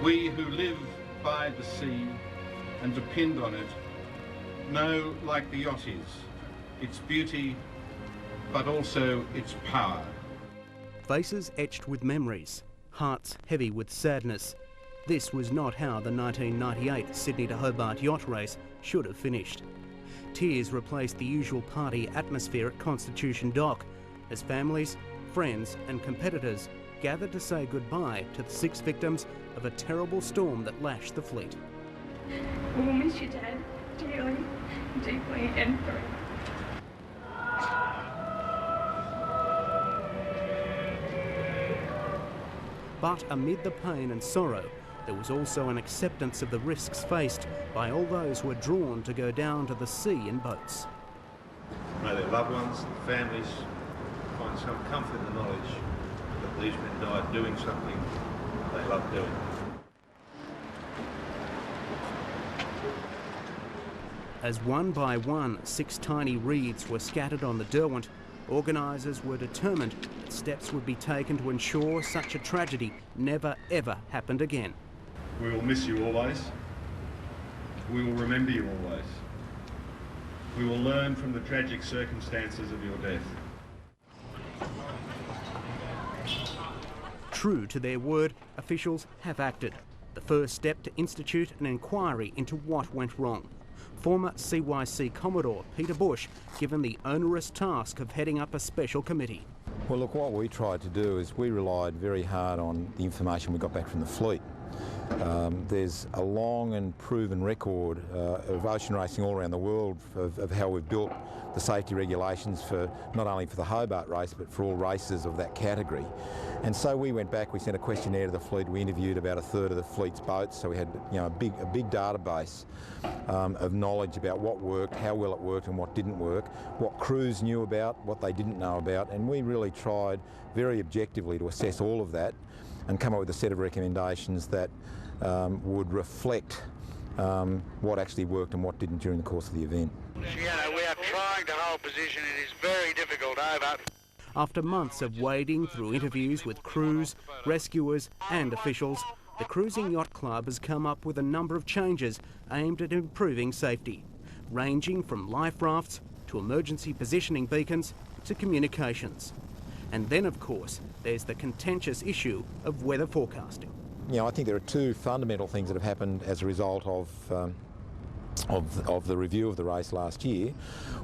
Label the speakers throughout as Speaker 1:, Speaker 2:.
Speaker 1: We who live by the sea and depend on it know, like the yacht is, its beauty, but also its power.
Speaker 2: Faces etched with memories, hearts heavy with sadness. This was not how the 1998 Sydney to Hobart Yacht Race should have finished. Tears replaced the usual party atmosphere at Constitution Dock as families, friends and competitors gathered to say goodbye to the 6 victims of a terrible storm that lashed the fleet.
Speaker 3: We will miss you, Dad, dearly, deeply and forever.
Speaker 2: But amid the pain and sorrow, there was also an acceptance of the risks faced by all those who were drawn to go down to the sea in boats.
Speaker 1: May their loved ones, their families, find some comfort in the knowledge that these men died doing something they loved doing.
Speaker 2: As one by one 6 tiny reeds were scattered on the Derwent, organisers were determined that steps would be taken to ensure such a tragedy never ever happened again.
Speaker 1: We will miss you always. We will remember you always. We will learn from the tragic circumstances of your death.
Speaker 2: True to their word, officials have acted. The first step to institute an inquiry into what went wrong. Former CYC Commodore Peter Bush given the onerous task of heading up a special committee.
Speaker 4: Well, look, what we tried to do is we relied very hard on the information we got back from the fleet. There's a long and proven record of ocean racing all around the world of how we've built the safety regulations for not only for the Hobart race but for all races of that category. And so we went back, we sent a questionnaire to the fleet, we interviewed about 1/3 of the fleet's boats, so we had a big database of knowledge about what worked, how well it worked and what didn't work, what crews knew about, what they didn't know about, and we really tried very objectively to assess all of that and come up with a set of recommendations that would reflect what actually worked and what didn't during the course of the event.
Speaker 5: We are trying to hold position. It is very difficult over.
Speaker 2: After months of wading through interviews with crews, rescuers and officials, the Cruising Yacht Club has come up with a number of changes aimed at improving safety, ranging from life rafts to emergency positioning beacons to communications. And then, of course, there's the contentious issue of weather forecasting.
Speaker 4: I think there are 2 fundamental things that have happened as a result of the review of the race last year.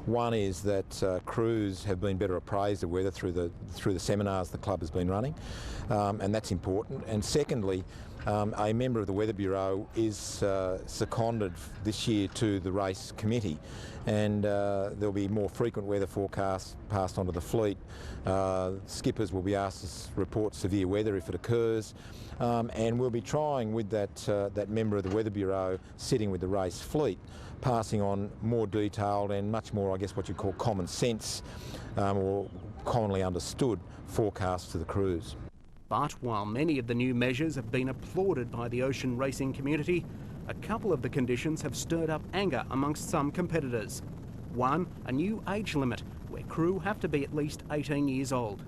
Speaker 4: One is that crews have been better appraised of weather through the seminars the club has been running, and that's important. And secondly, a member of the Weather Bureau is seconded this year to the race committee, and there'll be more frequent weather forecasts passed on to the fleet. Skippers will be asked to report severe weather if it occurs, and we'll be trying with that member of the Weather Bureau sitting with the race fleet, passing on more detailed and much more, I guess, what you call common sense or commonly understood forecasts to the crews.
Speaker 2: But while many of the new measures have been applauded by the ocean racing community, a couple of the conditions have stirred up anger amongst some competitors. One, a new age limit where crew have to be at least 18 years old.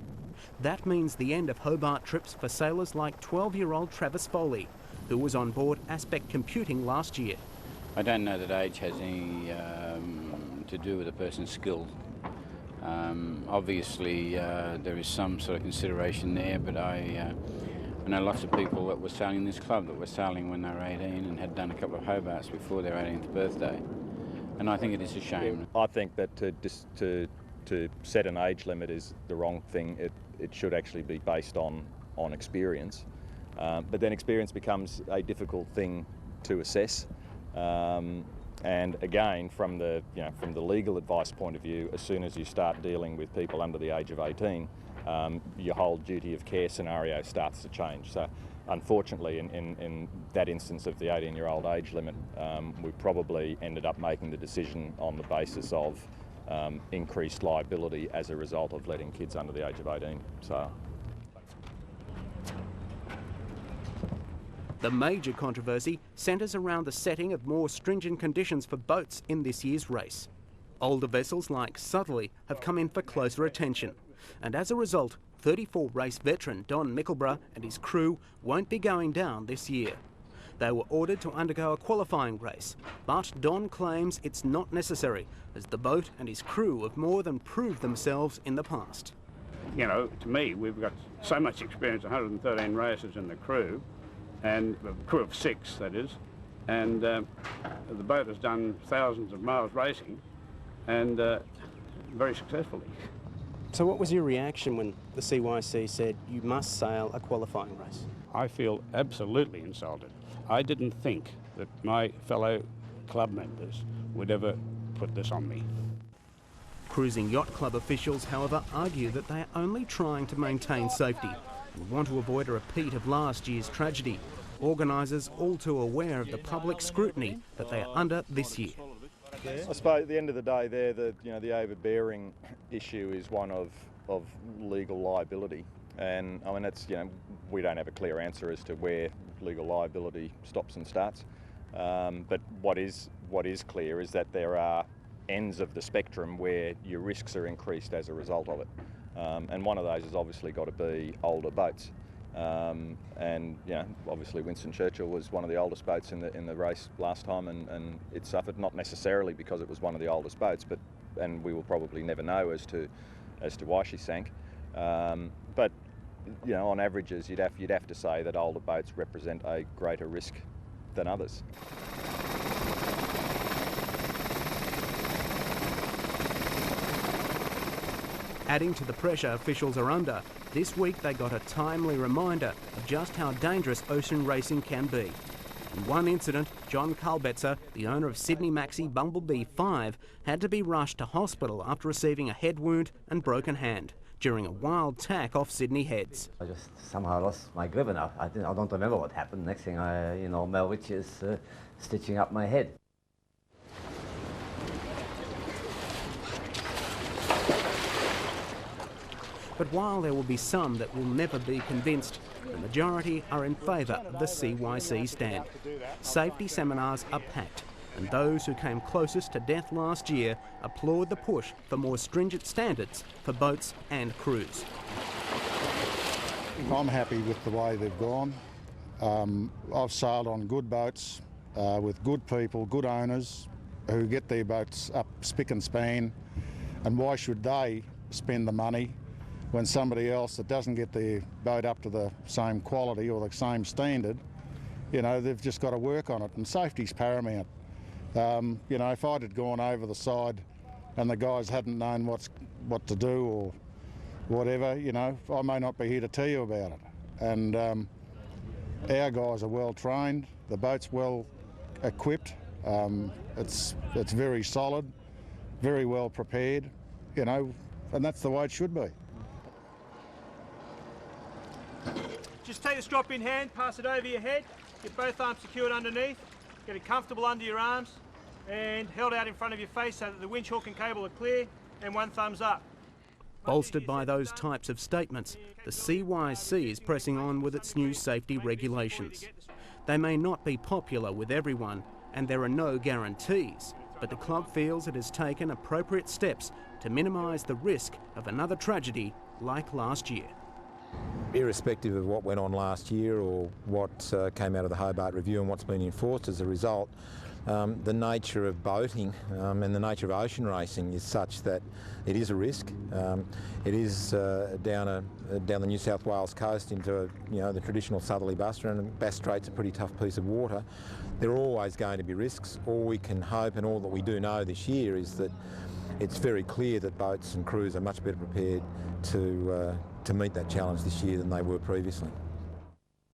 Speaker 2: That means the end of Hobart trips for sailors like 12-year-old Travis Foley, who was on board Aspect Computing last year.
Speaker 6: I don't know that age has any to do with a person's skills. Obviously, there is some sort of consideration there, but I know lots of people that were sailing this club that were sailing when they were 18 and had done a couple of Hobarts before their 18th birthday, and I think it is a shame.
Speaker 7: I think that to set an age limit is the wrong thing. It should actually be based on experience, but then experience becomes a difficult thing to assess. And again, from the legal advice point of view, as soon as you start dealing with people under the age of 18, your whole duty of care scenario starts to change. So unfortunately, in that instance of the 18-year-old age limit, we probably ended up making the decision on the basis of increased liability as a result of letting kids under the age of 18. So.
Speaker 2: The major controversy centres around the setting of more stringent conditions for boats in this year's race. Older vessels like Southerly have come in for closer attention, and as a result, 34 race veteran Don Mickleborough and his crew won't be going down this year. They were ordered to undergo a qualifying race, but Don claims it's not necessary, as the boat and his crew have more than proved themselves in the past.
Speaker 8: You know, to me, we've got so much experience, 113 races in the crew, and the crew of 6, that is, and the boat has done thousands of miles racing, and very successfully.
Speaker 2: So what was your reaction when the CYC said you must sail a qualifying race?
Speaker 8: I feel absolutely insulted. I didn't think that my fellow club members would ever put this on me.
Speaker 2: Cruising Yacht Club officials, however, argue that they are only trying to maintain safety and want to avoid a repeat of last year's tragedy. Organisers all too aware of the public scrutiny that they are under this year.
Speaker 7: I suppose at the end of the day there, the overbearing issue is one of legal liability. And I mean, that's, we don't have a clear answer as to where legal liability stops and starts. But what is clear is that there are ends of the spectrum where your risks are increased as a result of it. And one of those has obviously got to be older boats. And obviously Winston Churchill was one of the oldest boats in the race last time, and it suffered, not necessarily because it was one of the oldest boats, and we will probably never know as to why she sank. But on averages, you'd have to say that older boats represent a greater risk than others.
Speaker 2: Adding to the pressure officials are under, this week they got a timely reminder of just how dangerous ocean racing can be. In one incident, John Kalbetzer, the owner of Sydney Maxi Bumblebee 5, had to be rushed to hospital after receiving a head wound and broken hand during a wild tack off Sydney Heads.
Speaker 9: I just somehow lost my grip enough. I don't remember what happened. Next thing Mel Rich is stitching up my head.
Speaker 2: But while there will be some that will never be convinced, the majority are in favour of the CYC stand. Safety seminars are packed, and those who came closest to death last year applaud the push for more stringent standards for boats and crews.
Speaker 10: I'm happy with the way they've gone. I've sailed on good boats with good people, good owners who get their boats up spick and span, and why should they spend the money when somebody else that doesn't get their boat up to the same quality or the same standard, they've just got to work on it, and safety's paramount. If I'd had gone over the side and the guys hadn't known what to do or whatever, I may not be here to tell you about it. And our guys are well trained, the boat's well equipped, it's very solid, very well prepared, and that's the way it should be.
Speaker 11: Just take the strop in hand, pass it over your head, get both arms secured underneath, get it comfortable under your arms and held out in front of your face so that the winch hook and cable are clear, and one thumbs up.
Speaker 2: Bolstered by those types of statements, the CYC is pressing on with its new safety regulations. They may not be popular with everyone, and there are no guarantees, but the club feels it has taken appropriate steps to minimise the risk of another tragedy like last year.
Speaker 4: Irrespective of what went on last year or what came out of the Hobart Review and what's been enforced as a result, the nature of boating and the nature of ocean racing is such that it is a risk. It is down the New South Wales coast into the traditional southerly Buster, and Bass Strait's a pretty tough piece of water. There are always going to be risks. All we can hope, and all that we do know this year, is that it's very clear that boats and crews are much better prepared to meet that challenge this year than they were previously.